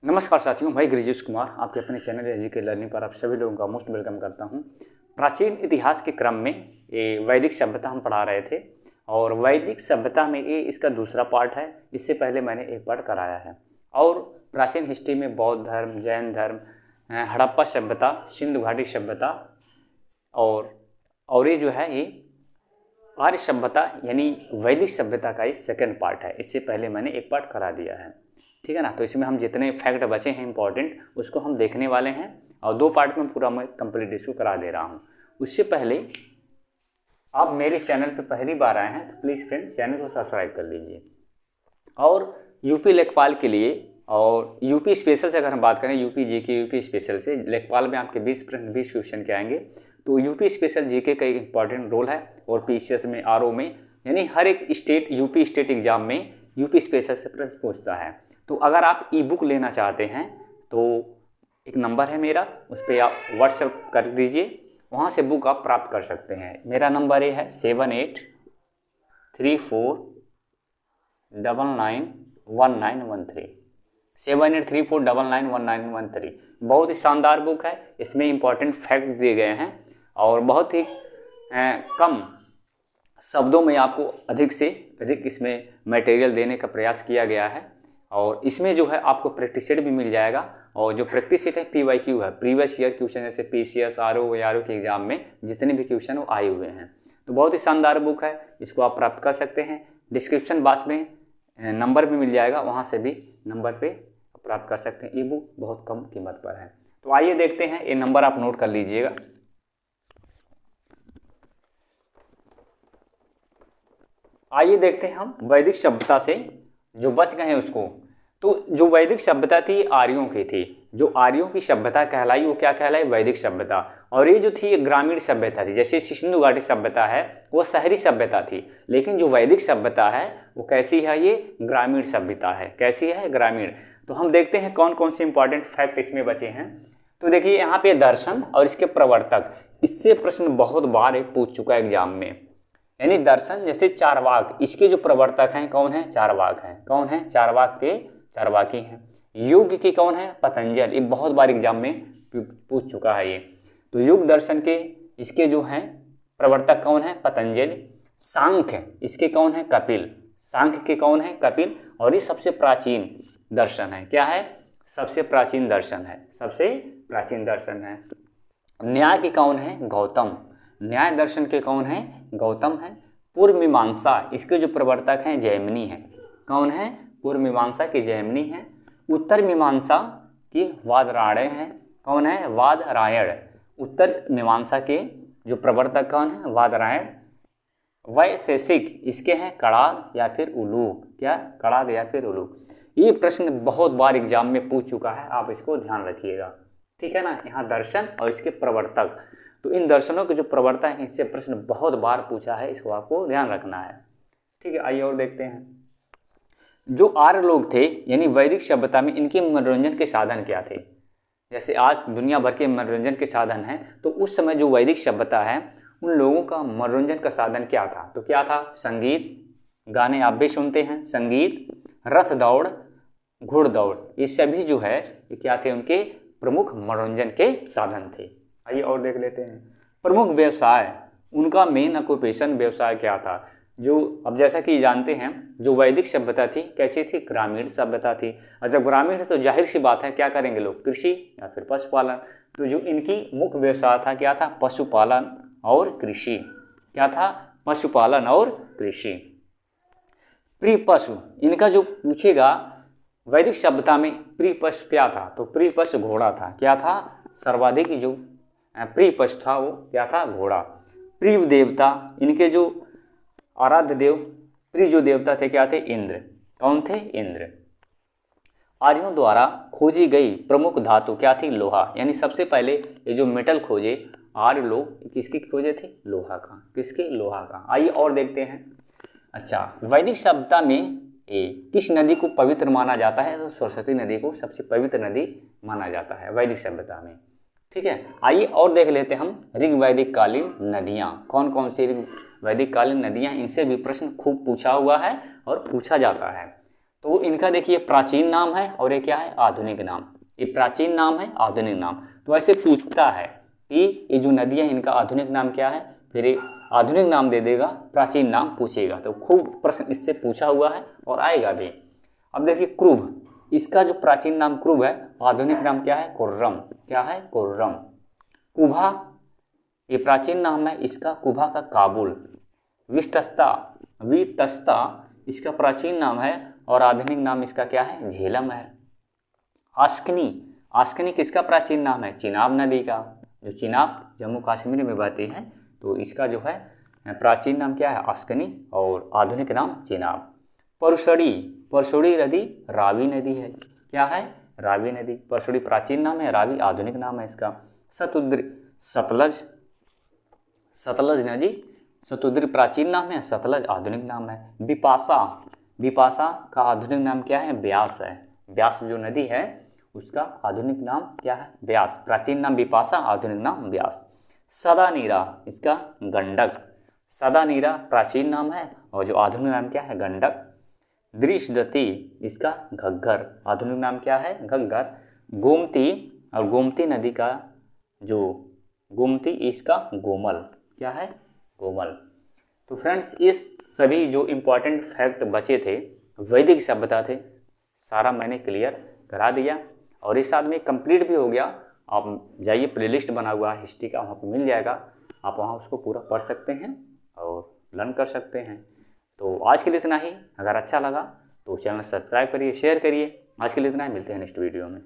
नमस्कार साथियों, मैं गिरिजेश कुमार आपके अपने चैनल एजुके लर्निंग पर आप सभी लोगों का मोस्ट वेलकम करता हूं। प्राचीन इतिहास के क्रम में ये वैदिक सभ्यता हम पढ़ा रहे थे और वैदिक सभ्यता में ये इसका दूसरा पार्ट है। इससे पहले मैंने एक पार्ट कराया है। और प्राचीन हिस्ट्री में बौद्ध धर्म, जैन धर्म, हड़प्पा सभ्यता, सिंधु घाटी सभ्यता और ये जो है ये आर्य सभ्यता यानी वैदिक सभ्यता का ये सेकेंड पार्ट है। इससे पहले मैंने एक पार्ट करा दिया है, ठीक है ना। तो इसमें हम जितने फैक्ट बचे हैं इंपॉर्टेंट उसको हम देखने वाले हैं और दो पार्ट में पूरा मैं कंप्लीट इसको करा दे रहा हूँ। उससे पहले आप मेरे चैनल पे पहली बार आए हैं तो प्लीज़ फ्रेंड चैनल को सब्सक्राइब कर लीजिए। और यूपी लेखपाल के लिए और यूपी स्पेशल से अगर हम बात करें, यूपी जीके यूपी स्पेशल से लेखपाल में आपके 20 क्वेश्चन के आएंगे। तो यूपी स्पेशल जीके का एक इंपॉर्टेंट रोल है और पीसीएस में, आरओ में, यानी हर एक स्टेट यूपी स्टेट एग्जाम में यूपी स्पेशल से प्रश्न पूछता है। तो अगर आप ई बुक लेना चाहते हैं तो एक नंबर है मेरा, उस पर आप व्हाट्सएप कर दीजिए, वहाँ से बुक आप प्राप्त कर सकते हैं। मेरा नंबर ये है 7834991913 7834991913। बहुत ही शानदार बुक है। इसमें इंपॉर्टेंट फैक्ट दिए गए हैं और बहुत ही कम शब्दों में आपको अधिक से अधिक इसमें मटेरियल देने का प्रयास किया गया है। और इसमें जो है आपको प्रैक्टिस सेट भी मिल जाएगा और जो प्रैक्टिस सेट है PYQ है, प्रीवियस ईयर क्वेश्चन, जैसे PCS, RO के एग्जाम में जितने भी क्वेश्चन वो आए हुए हैं। तो बहुत ही शानदार बुक है, इसको आप प्राप्त कर सकते हैं। डिस्क्रिप्शन बॉक्स में नंबर भी मिल जाएगा, वहाँ से भी नंबर पे प्राप्त कर सकते हैं। ई बुक बहुत कम कीमत पर है। तो आइए देखते हैं, ये नंबर आप नोट कर लीजिएगा। आइए देखते हैं हम वैदिक सभ्यता से जो बच गए हैं उसको। तो जो वैदिक सभ्यता थी आर्यों की थी। जो आर्यों की सभ्यता कहलाई वो क्या कहलाई? वैदिक सभ्यता। और ये जो थी ग्रामीण सभ्यता थी। जैसे सिंधु घाटी सभ्यता है वो शहरी सभ्यता थी, लेकिन जो वैदिक सभ्यता है वो कैसी है? ये ग्रामीण सभ्यता है। कैसी है? ग्रामीण। तो हम देखते हैं कौन कौन से इंपॉर्टेंट फैक्ट इसमें बचे हैं। तो देखिए यहाँ पे दर्शन और इसके प्रवर्तक, इससे प्रश्न बहुत बार पूछ चुका है एग्जाम में। यानी दर्शन, जैसे चारवाक, इसके जो प्रवर्तक हैं कौन है? चारवाक हैं। कौन है? चारवाक के चारवाकी हैं। युग की कौन है? पतंजल। ये बहुत बार एग्जाम में पूछ चुका है ये। तो युग दर्शन के इसके जो हैं प्रवर्तक कौन है? पतंजल। सांख्य इसके कौन है? कपिल। सांख्य के कौन है? कपिल। और ये सबसे प्राचीन दर्शन है। क्या है? सबसे प्राचीन दर्शन है। सबसे प्राचीन दर्शन है। न्याय के कौन है? गौतम। न्याय दर्शन के कौन है? गौतम है। पूर्व मीमांसा, इसके जो प्रवर्तक हैं जैमिनी हैं। कौन है? पूर्व मीमांसा के जैमिनी हैं। उत्तर मीमांसा की वादरायण हैं। कौन है? वादरायण। उत्तर मीमांसा के जो प्रवर्तक कौन है? वादरायण। वैशेषिक इसके हैं कड़ाद या फिर उलूक। क्या? कड़ाद या फिर उलूक। ये प्रश्न बहुत बार एग्जाम में पूछ चुका है, आप इसको ध्यान रखिएगा, ठीक है ना। यहाँ दर्शन और इसके प्रवर्तक, तो इन दर्शनों के जो प्रवर्तक हैं इससे प्रश्न बहुत बार पूछा है, इसको आपको ध्यान रखना है, ठीक है। आइए और देखते हैं। जो आर्य लोग थे यानी वैदिक सभ्यता में, इनके मनोरंजन के साधन क्या थे? जैसे आज दुनिया भर के मनोरंजन के साधन हैं, तो उस समय जो वैदिक सभ्यता है उन लोगों का मनोरंजन का साधन क्या था? तो क्या था? संगीत, गाने आप भी सुनते हैं, संगीत, रथ दौड़, घुड़दौड़, ये सभी जो है ये क्या थे? उनके प्रमुख मनोरंजन के साधन थे। आइए और देख लेते हैं। प्रमुख व्यवसाय, उनका मेन ऑक्यूपेशन व्यवसाय क्या था? जो अब जैसा कि जानते हैं जो वैदिक सभ्यता थी कैसी थी? ग्रामीण सभ्यता थी। और जब ग्रामीण है तो जाहिर सी बात है क्या करेंगे लोग? कृषि या फिर पशुपालन। तो जो इनकी मुख्य व्यवसाय था क्या था? पशुपालन और कृषि। क्या था? पशुपालन और कृषि। प्रिय पशु, इनका जो पूछेगा वैदिक सभ्यता में प्रिय पशु क्या था? तो प्रिय पशु घोड़ा था। क्या था? सर्वाधिक जो प्रिय पशु था वो क्या था? घोड़ा। प्रिय देवता, इनके जो आराध्य देव, प्रिय जो देवता थे क्या थे? इंद्र। कौन थे? इंद्र। आर्यों द्वारा खोजी गई प्रमुख धातु क्या थी? लोहा। यानी सबसे पहले ये जो मेटल खोजे आर्य लोग, किसकी खोजे थे? लोहा का। किसके? लोहा का। आइए और देखते हैं। अच्छा, वैदिक सभ्यता में किस नदी को पवित्र माना जाता है? तो सरस्वती नदी को सबसे पवित्र नदी माना जाता है वैदिक सभ्यता में, ठीक है। आइए और देख लेते हैं हम ऋग वैदिक कालीन नदियाँ। कौन कौन सी ऋग वैदिक कालीन नदियाँ? इनसे भी प्रश्न खूब पूछा हुआ है और पूछा जाता है। तो इनका देखिए प्राचीन नाम है और ये क्या है, आधुनिक नाम। ये प्राचीन नाम है, आधुनिक नाम। तो ऐसे पूछता है कि ये जो नदियाँ हैं इनका आधुनिक नाम क्या है, फिर ये आधुनिक नाम दे देगा, प्राचीन नाम पूछेगा। तो खूब प्रश्न इससे पूछा हुआ है और आएगा भी। अब देखिए क्रुभ, इसका जो प्राचीन नाम क्रुभ है, आधुनिक नाम क्या है, कुर्रम। क्या है, कुर्रम। कुभा, ये प्राचीन नाम है इसका, कुभा का काबुल। वितस्ता, वितस्ता इसका प्राचीन नाम है और आधुनिक नाम इसका क्या है, झेलम है। आस्कनी, आस्कनी किसका प्राचीन नाम है, चिनाब नदी का। जो चिनाब जम्मू कश्मीर में बहती है, तो इसका जो है प्राचीन नाम क्या है, आस्कनी, और आधुनिक नाम चिनाब। परसड़ी, परसड़ी नदी रावी नदी है। क्या है, रावी नदी। परसड़ी प्राचीन नाम है, रावी आधुनिक नाम है इसका। सतुद्री, सतलज, सतलज नदी सतुद्री प्राचीन नाम है, सतलज आधुनिक नाम है। बिपाशा, बिपाशा का आधुनिक नाम क्या है, ब्यास है। ब्यास जो नदी है उसका आधुनिक नाम क्या है, ब्यास। प्राचीन नाम बिपाशा, आधुनिक नाम ब्यास। सदानीरा, इसका गंडक। सदानीरा प्राचीन नाम है और जो आधुनिक नाम क्या है, गंडक। दृशदती, इसका घग्गर, आधुनिक नाम क्या है, घग्गर। गोमती, और गोमती नदी का जो गोमती, इसका गोमल। क्या है, गोमल। तो फ्रेंड्स इस सभी जो इम्पोर्टेंट फैक्ट बचे थे, वैदिक सभ्यता थे, सारा मैंने क्लियर करा दिया और इस साथ में कंप्लीट भी हो गया। आप जाइए, प्लेलिस्ट बना हुआ है हिस्ट्री का, वहाँ पर मिल जाएगा, आप वहाँ उसको पूरा पढ़ सकते हैं और लर्न कर सकते हैं। तो आज के लिए इतना ही। अगर अच्छा लगा तो चैनल सब्सक्राइब करिए, शेयर करिए। आज के लिए इतना ही, मिलते हैं नेक्स्ट वीडियो में।